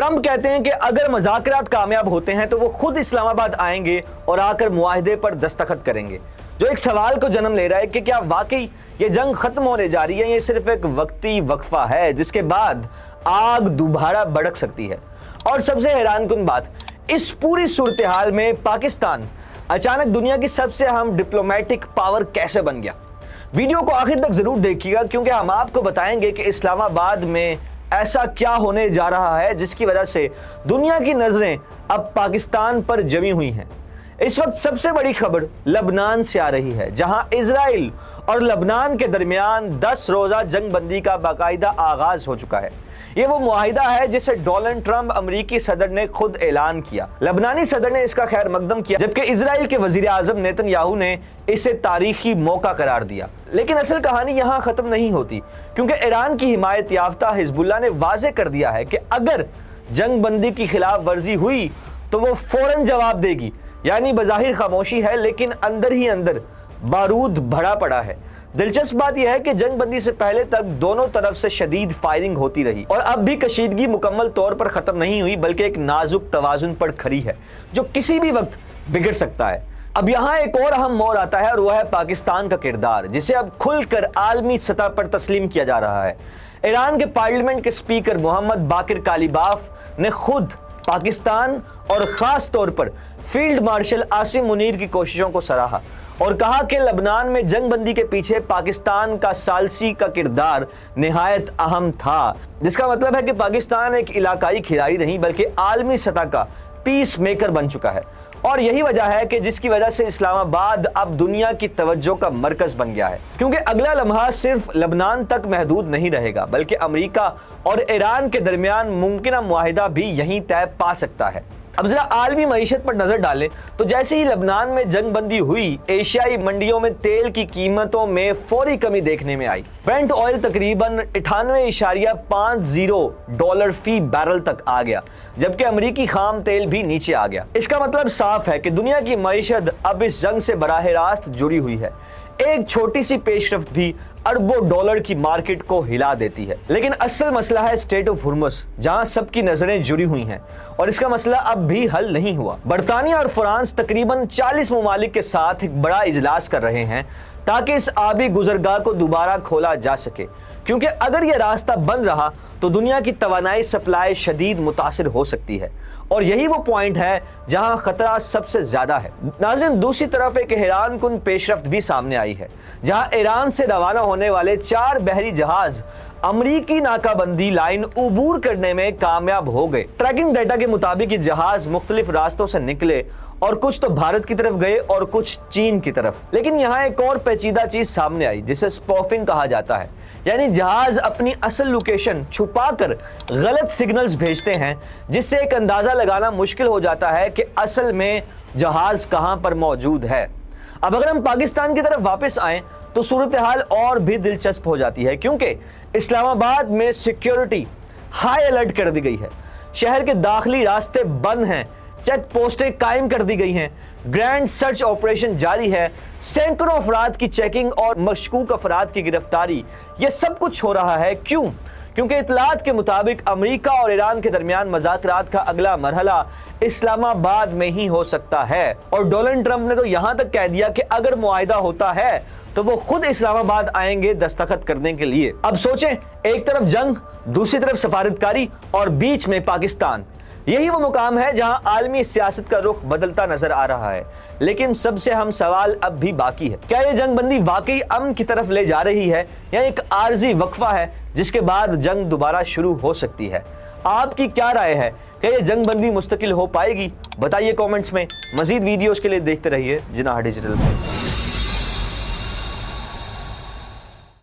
Trump कहते हैं कि अगर मुज़ाकरात कामयाब होते हैं तो वो खुद इस्लामाबाद आएंगे और आकर मुआहदे पर दस्तखत करेंगे, जो एक सवाल को जन्म ले रहा है कि क्या वाकई ये जंग खत्म होने जा रही है, ये सिर्फ एक वक्ती वक्फा है जिसके बाद आग दोबारा भड़क सकती है। और सबसे हैरानकुन बात, इस पूरी सूरत हाल में पाकिस्तान अचानक दुनिया की सबसे अहम डिप्लोमेटिक पावर कैसे बन गया। वीडियो को आखिर तक जरूर देखिएगा, क्योंकि हम आपको बताएंगे कि इस्लामाबाद में ऐसा क्या होने जा रहा है जिसकी वजह से दुनिया की नजरें अब पाकिस्तान पर जमी हुई हैं। इस वक्त सबसे बड़ी खबर लबनान से आ रही है, जहां इजराइल और लबनान के दरमियान 10 रोजा जंगबंदी का बाकायदा आगाज हो चुका है। ये वो मुआहिदा है जिसे डोनाल्ड ट्रंप अमेरिकी सदर ने खुद ऐलान किया। लबनानी सदर ने इसका खैर मकदम किया, जबकि इजराइल के वजीर आजम नेतन्याहू ने इसे तारीखी मौका करार दिया। लेकिन असल कहानी यहाँ खत्म नहीं होती, क्योंकि ईरान की हिमायत याफ्ता हिजबुल्लाह ने वाजे कर दिया है कि अगर जंगबंदी की खिलाफ वर्जी हुई तो वो फौरन जवाब देगी। यानी बज़ाहिर खामोशी है, लेकिन अंदर ही अंदर बारूद भरा पड़ा है। दिलचस्प बात यह है कि जंगबंदी से पहले तक दोनों तरफ से शदीद फायरिंग होती रही और अब भी कशीदगी मुकम्मल तौर पर खत्म नहीं हुई, बल्कि एक नाजुक तवाजुन पर खड़ी है जो किसी भी वक्त बिगड़ सकता है। अब यहाँ एक और अहम मोड़ आता है और वह है पाकिस्तान का किरदार, जिसे अब खुलकर आलमी सतह पर तस्लीम किया जा रहा है। ईरान के पार्लियामेंट के स्पीकर मोहम्मद बाकिर कालिबाफ ने खुद पाकिस्तान और खास तौर पर फील्ड मार्शल आसिम मुनीर की कोशिशों को सराहा और कहा कि लबनान में जंगबंदी के पीछे पाकिस्तान का सालसी का किरदार निहायत अहम था, जिसका मतलब है कि पाकिस्तान एक इलाकाई खिलाड़ी नहीं बल्कि आलमी सतह का पीस मेकर बन चुका है। और यही वजह है कि जिसकी वजह से इस्लामाबाद अब दुनिया की तवज्जो का मरकज बन गया है, क्योंकि अगला लम्हा सिर्फ लबनान तक महदूद नहीं रहेगा, बल्कि अमेरिका और ईरान के दरमियान मुमकिन मुआहिदा भी यहीं तय पा सकता है। अब जरा आलमी मईशत पर नजर डालें तो जैसे ही लबनान में जंगबंदी हुई, एशियाई मंडियों में तेल की कीमतों में फौरी कमी देखने में आई। ब्रेंट ऑयल तकरीबन 98.50 डॉलर फी बैरल तक आ गया, जबकि अमेरिकी खाम तेल भी नीचे आ गया। इसका मतलब साफ है कि दुनिया की मईशत अब इस जंग से बराह रास्त जुड़ी हुई है। एक छोटी सी पेशरफ्त भी अरबों डॉलर की मार्केट को हिला देती है। लेकिन असल मसला है स्ट्रेट ऑफ हुर्मुज़, जहां सबकी नजरें जुड़ी हुई हैं और इसका मसला अब भी हल नहीं हुआ। बरतानिया और फ्रांस तकरीबन 40 ममालिक के साथ एक बड़ा इजलास कर रहे हैं ताकि इस आबी गुजरगाह को दोबारा खोला जा सके, क्योंकि अगर यह रास्ता बंद रहा तो दुनिया की तवानाई सप्लाई शदीद मुतासिर हो सकती है और यही वो पॉइंट है जहां खतरा सबसे ज्यादा है। नाज़रीन, दूसरी तरफ एक हैरानकुन पेशरफ्त भी सामने आई है, जहां ईरान से रवाना होने वाले 4 बहरी जहाज अमरीकी नाकाबंदी लाइन उबूर करने में कामयाब हो गए। ट्रैकिंग डेटा के मुताबिक ये जहाज मुख्तलिफ रास्तों से निकले और कुछ तो भारत की तरफ गए और कुछ चीन की तरफ। लेकिन यहाँ एक और पेचीदा चीज सामने आई जिसे स्पॉफिंग कहा जाता है, यानी जहाज अपनी असल लोकेशन छुपाकर गलत सिग्नल्स भेजते हैं, जिससे एक अंदाजा लगाना मुश्किल हो जाता है कि असल में जहाज कहां पर मौजूद है। अब अगर हम पाकिस्तान की तरफ वापस आएं तो सूरत हाल और भी दिलचस्प हो जाती है, क्योंकि इस्लामाबाद में सिक्योरिटी हाई अलर्ट कर दी गई है। शहर के दाखिली रास्ते बंद हैं, चेक पोस्टें कायम कर दी गई हैं, ग्रैंड सर्च ऑपरेशन जारी है, सैकड़ों अफराद की चेकिंग और मशकूक अफराद की गिरफ्तारी। ये सब कुछ हो रहा है क्यों? क्योंकि इतलात के मुताबिक अमेरिका और ईरान के दरमियान मुज़ाकरात का अगला मरहला इस्लामाबाद में ही हो सकता है। और डोनाल्ड ट्रंप ने तो यहां तक कह दिया कि अगर मुआहिदा होता है तो वो खुद इस्लामाबाद आएंगे दस्तखत करने के लिए। अब सोचें, एक तरफ जंग, दूसरी तरफ सफारतकारी और बीच में पाकिस्तान। यही वो मुकाम है जहां आलमी सियासत का रुख बदलता नजर आ रहा है। लेकिन सबसे अहम सवाल अब भी बाकी है, क्या ये जंगबंदी वाकई अमन की तरफ ले जा रही है या एक आर्जी वक्फा है जिसके बाद जंग दोबारा शुरू हो सकती है? आपकी क्या राय है? क्या ये जंगबंदी मुस्तकिल हो पाएगी? बताइए कमेंट्स में। मजीद वीडियोस के लिए देखते रहिए जिनाह डिजिटल।